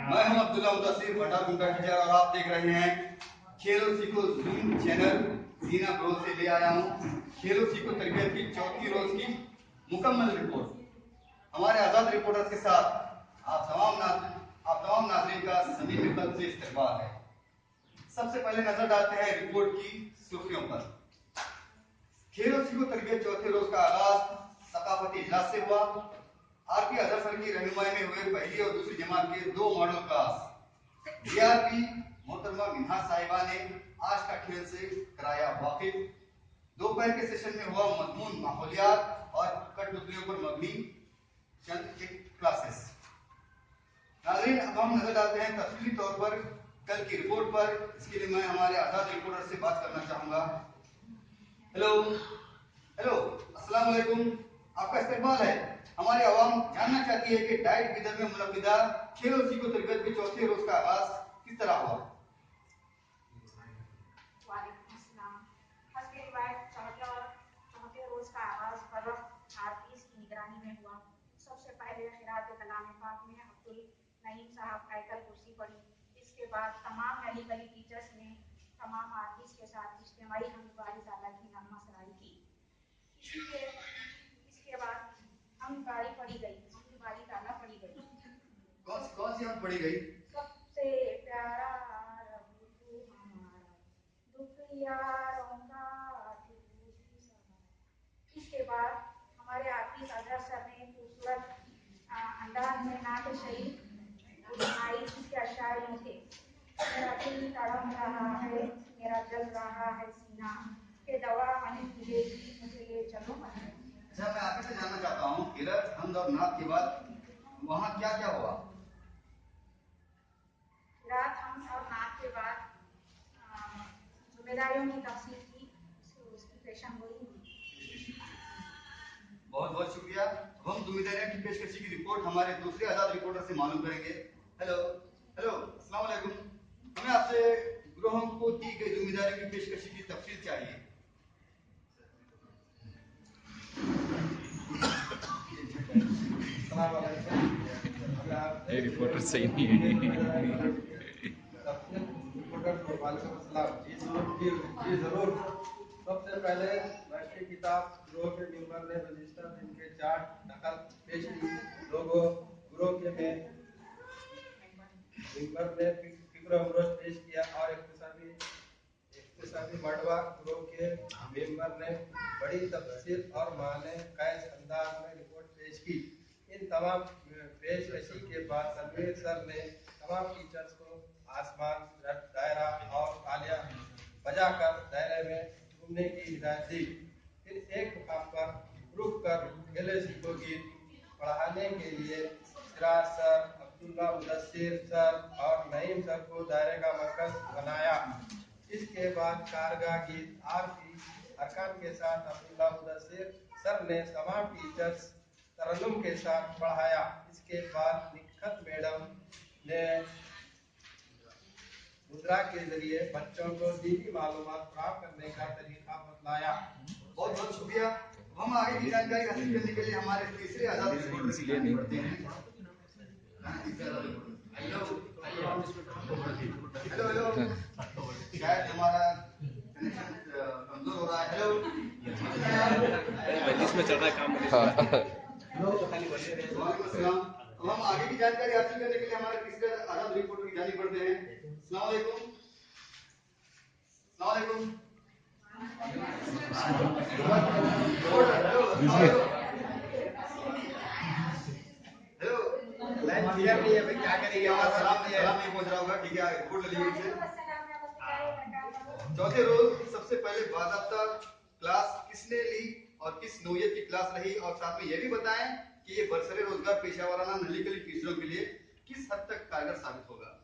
मैं हूं अब्दुल्ला मुदस्सिर भंडार गुंडा टीचर और आप देख रहे हैं खेलो सीखो जूम चैनल जीना ब्रो से ले आया हूं खेलो सीखो तरबियत की चौथी रोज की मुकम्मल रिपोर्ट। हमारे आजाद रिपोर्टर्स के साथ आप तमाम नाज़रीन का समीम कल्ब से इस्तकबाल है। सबसे पहले नजर डालते हैं रिपोर्ट की सुर्खियों पर। खेलो सीखो तरबियत चौथे रोज का आगाज सकाफती इजलास से हुआ। आरपी अजहर सर की रहनुमाई में हुए पहली और दूसरी जमात के 2 मॉडल क्लास डीआरपी मोहतरमा मिन्हा साहिबा ने आज का खेल से कराया वाकिफ। दोपहर के सेशन में हुआ मजमून माहौलियात और कठपुतलियों पर मबनी चंद क्लासेस। नाज़रीन, अब हम नजर डालते हैं तफसीली तौर पर कल की रिपोर्ट पर। इसके लिए मैं हमारे आजाद रिपोर्टर से बात करना चाहूंगा। हेलो अस्सलाम वालेकुम, आपका इस्तकबाल है। हमारी आवाम जानना चाहती है कि डाइट विदर में मुनक्किदा खेलो सीखो तरबियत के चौथे रोज का आगाज किस तरह हुआ। चौथे रोज का आगाज फर्रख हाफिज की निगरानी में हुआ। सबसे पहले खिरात कलाम पाक में अब्दुल नईम साहब आयतल कुर्सी पढ़ी। इसके बाद तमाम मेडिकल टीचर्स ने तमाम हाफिज के साथ इज्तिमाई हमदवारी ज़ाला की नगमा सराई की। इसके बाद हमदवारी पढ़ी गई, हमदवारी ताला पढ़ी गई। कौन सी हम पढ़ी गई? सबसे प्यारा रब तू हमारा, दुख यारों का तू ही सहारा। इसके बाद हमारे हाफिज अजहर सर ने खूबसूरत अंदाज में नात शहीद सुनाई। इसके अशार यूं थे: मेरा दिल तड़प रहा है, मेरा जल रहा है सीना, के दवा वहीं मिलेगी, मुझे ले चलो मदीना। अच्छा, मैं आपसे जानना चाहता हूँ किरत हमद और नात के बाद वहाँ क्या क्या हुआ? किरात हमद और नात के बाद जिम्मेदारियों की तफसील की उसकी पेशेंगोई हुई। बहुत बहुत शुक्रिया। अब हम जिम्मेदारियों की पेशकशी की रिपोर्ट हमारे दूसरे आजाद रिपोर्टर से मालूम करेंगे। हेलो अस्सलाम वालेकुम, हमें आपसे ग्रोहों को दी गई जिम्मेदारियों की पेशकशी की तफसील चाहिए। रिपोर्टर सही नहीं है। जी जरूर। सबसे पहले राष्ट्रीय किताब ग्रोह के मेंबर ने रजिस्टर इनके चार्ट नकल पेश की। लोगों ग्रोह के मेंबर ने फिक्र अमरोज पेश किया और इख्तिसामी मडवा ग्रोह के मेंबर ने बड़ी तफसील और माने कैस अंदाज में रिपोर्ट पेश की। इन तमाम पेशकशी के बाद तनवीर सर ने तमाम टीचर्स को आसमान, दायरा और तालियां बजाकर दायरे में घूमने की हिदायत दी। फिर एक मुकाम पर रुक कर खेले सीखो गीत पढ़ाने के लिए सिराज सर, अब्दुल्ला मुदस्सिर सर और नईम सर को दायरे का मरकज बनाया। इसके बाद कारगा गीत आरपी अरकान के साथ अब्दुल्ला मुदस्सिर सर ने तमाम टीचर्स तरन्नुम के साथ पढ़ाया। इसके बाद निखत मैडम ने मुद्रा के जरिए बच्चों को दीनी मालूमात प्राप्त करने का तरीका बतलाया। बहुत बहुत शुक्रिया। हम आगे की जानकारी हासिल करने के लिए हमारे तीसरे आजाद रिपोर्टर की जानिब बढ़ते हैं। हेलो शायद हमारा कनेक्शन कमजोर हो रहा है। हेलो इसमें चल रहा है काम। अब हम आगे की जानकारी हासिल करने के लिए हमारे तीसरे आजाद रिपोर्टर की जानिब बढ़ते हैं। अस्सलाम वालेकुम। क्लियर नहीं है भाई, क्या करेंगे? आवाज सलाम नहीं पहुंच रहा होगा, ठीक है रिपोर्ट ले लीजिए। चौथे रोज सबसे पहले बाज़ाब्ता क्लास किसने ली और किस नौयत की क्लास रही, और साथ में यह भी बताएं कि ये बरसरे रोजगार पेशा वाराना नलीकली टीचरों के लिए किस हद तक कारगर साबित होगा।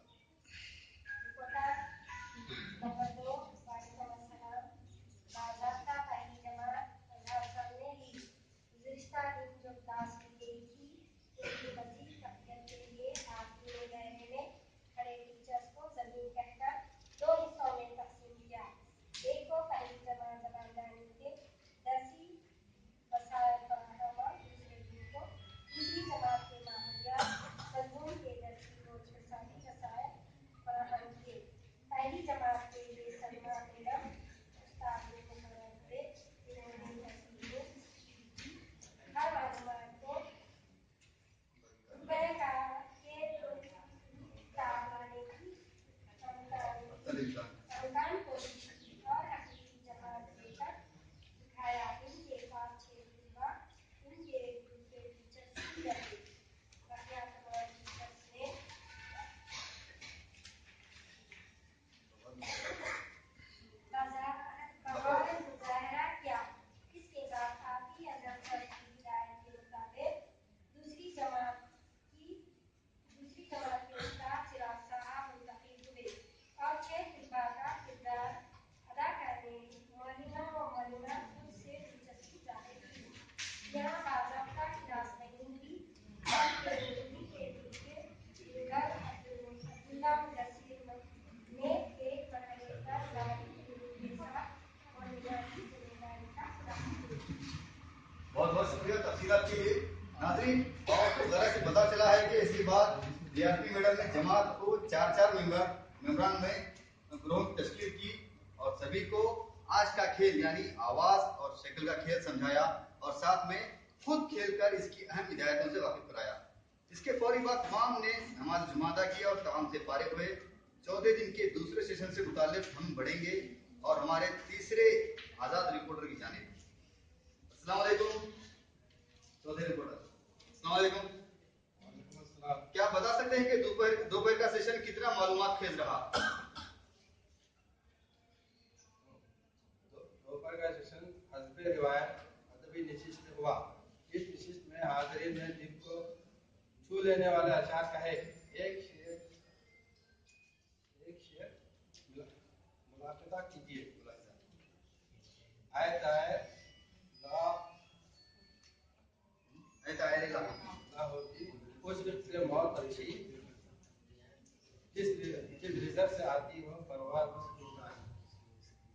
DRP मैडम ने जमात को 4 मेंबरान में ग्रोह की तश्कील की और सभी को आज का खेल यानी आवाज और शक्ल का खेल समझाया और साथ में खुद खेलकर इसकी अहम हिदायतों से वाकिफ कराया। इसके फौरी बाद तमाम ने नमाज जुमादा की और तमाम से फारिग हुए। 14 दिन के दूसरे सेशन से मुताल्लिक हम बढ़ेंगे और हमारे तीसरे आजाद रिपोर्टर की जानिब। अस्सलाम वालेकुम चौधरी रिपोर्टर। अस्सलाम वालेकुम। क्या आप बता सकते हैं कि दोपहर का सेशन कितना मालूमात खेज रहा? दोपहर का सेशन हस्बे रिवायत अदबी नशिस्त हुआ। इस नशिस्त में हाज़रीन ने दिल को छू लेने वाले अशार कहे। एक शेर मुलाक़ात कीजिए। आयत होती उस से मौत अच्छी जिस रिजल्ट से आती हो परवाह होता है।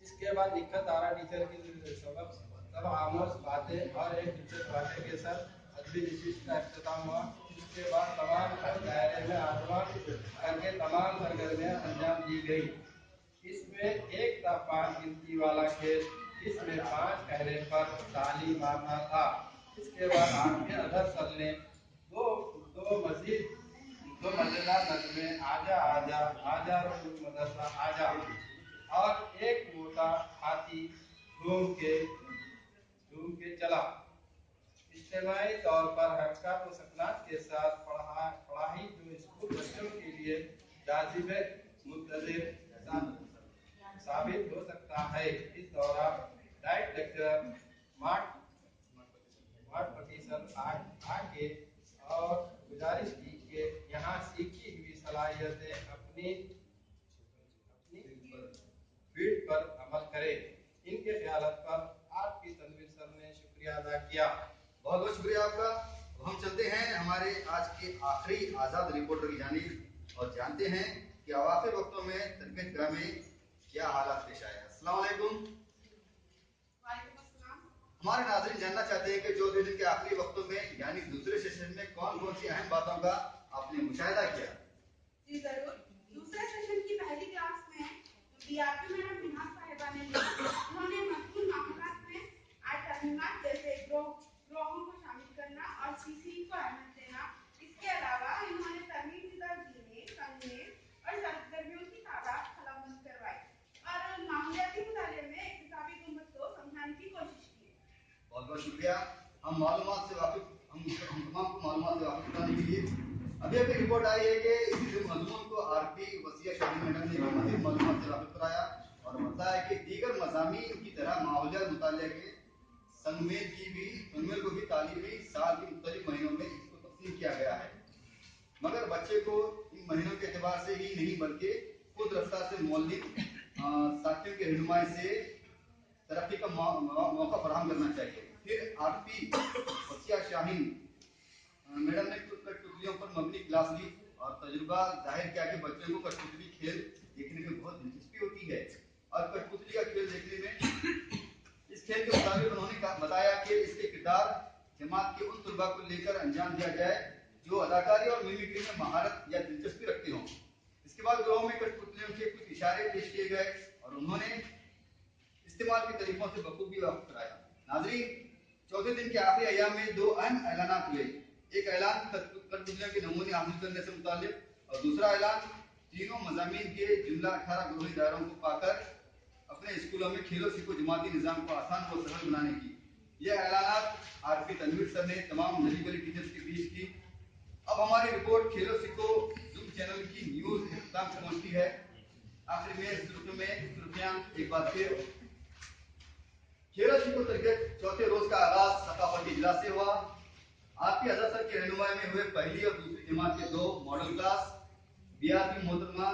इसके बाद निखत आरा टीचर की सब आमोज बातें और एक दिलचस्प वाक़े के साथ अदबी नशिस्त का इख्तिताम हुआ। इसके बाद तमाम दायरे में आज़मान करके तमाम सरगर्मियाँ अंजाम दी गई। इसमें एक था 5 गिनती वाला खेल, इसमें 5 कहने पर तालीम आता था। इसके बाद आपके अदर सर ने दो मजेदार नज़में आजा आजा आजा रसूल मदरसा आजा और एक मोटा हाथी घूम के चला। इज्तिमाई तौर पर हरकत व सकनात के साथ पढ़ाई जो स्कूल बच्चों के लिए जाजिब मुंतज़िर साबित हो सकता है। इस दौरान डाइट लेक्चरर मार्ट पटीसन आके और गुजारिश की कि यहाँ सीखी हुई सलाहियतें अपनी फील्ड पर अमल करें। इनके ख्यालात पर आपकी तनवीर सर ने शुक्रिया अदा किया। बहुत बहुत शुक्रिया आपका। अब हम चलते हैं हमारे आज के आखिरी आजाद रिपोर्टर की जानिब और जानते हैं कि अवाखिर वक्तों में तरबियतगाह में क्या हालात पेश आए। अस्सलाम वालेकुम। हमारे नाज़रीन जानना चाहते हैं कि जो दिन के आखिरी वक्तों में यानी दूसरे सेशन में कौन कौन सी अहम बातों का आपने मुशाहिदा किया? जी जरूर। दूसरे सेशन की पहली क्लास में DRP मैडम मिनाज साहिबा ने उन्होंने मजमून मामलात में आज तरमीमात जैसे ग्रोहों को शामिल करना और CC को अहमियत देना। इसके अलावा इन्होंने तरमीमशुदा दीनें, संगनें और सरगर्मियों की तादाद खलाबंद करवाई और मामूलियाती मुताले में इक्तिसाबी गुंबद को समझाने की कोशिश की। बहुत बहुत शुक्रिया। हम तमाम को मालूमात से वाकिफ कराने के लिए अभी रिपोर्ट आई है कि इसी मजमून को RP वसीया शादी मैडम ने भी मज़ीद मालूमात से वाकिफ कराया और बताया कि दीगर मज़ामीन की तरह माहौलियात मुताले के संगमेल को भी तालीमी साल के मुख्तलिफ महीनों में इसको तकसीम किया गया है, मगर बच्चे को इन महीनों के एतबार से ही नहीं बल्कि खुद रफ्तार से मौलिक साथियों की रहनुमाई से तरक्की का मौका फराहम करना चाहिए। फिर RP वसीया शाहीन मैडम ने कुछ कठपुतलियों पर मबनी क्लास ली और तजुर्बा जाहिर किया कि बच्चों को कठपुतली खेल देखने में बहुत दिलचस्पी होती है और कठपुतली का खेल देखने में इस खेल के मुताबिक उन्होंने बताया कि इसके किरदार जमात के उन तलबा को लेकर अंजाम दिया जाए जो अदाकारी और मिमिक्री में महारत या दिलचस्पी रखते हों। इसके बाद ग्रोह में कठपुतलियों के कुछ इशारे पेश किए गए और उन्होंने इस्तेमाल के तरीकों से बखूबी वाकिफ कराया। नाज़रीन, चौथे दिन के आखिरी अय्याम में 2 अहम ऐलानात हुए। एक ऐलान कठपुतलियों के नमूने हासिल करने से मुताल्लिक और दूसरा ऐलान तीनों मज़ामीन के जुमला 18 ग्रोही दायरों को पाकर अपने स्कूलों में खेलो सीखो जमाती निज़ाम को आसान व सरल बनाने की। यह ऐलानात RP तनवीर सर ने तमाम नली गली टीचर्स के बीच की। अब हमारी रिपोर्ट खेलो सीखो जूम चैनल की न्यूज़ इख्तिताम पर पहुंचती है। आखिर में सुर्खियां एक बार फिर। खेलो सीखो तरबियत चौथे रोज का आगाज सकाफती इजलास से हुआ। RP अजहर सर की रहनुमाई में हुए पहली और दूसरी जमात के 2 मॉडल क्लास। DRP मोहतरमा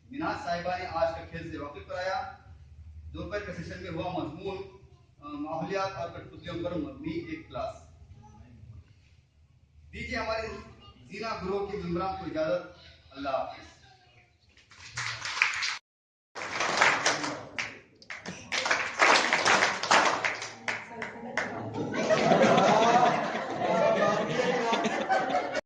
मिनाज साहिबा ने आज का खेल से वाकिफ कराया। दोपहर के सेशन में हुआ मजमून माहौलियात और कठपुतलियों पर मबनी एक क्लास। दीजिए हमारे जीना ग्रोह के मेंबरान को इजाजत। अल्लाह हाफिज।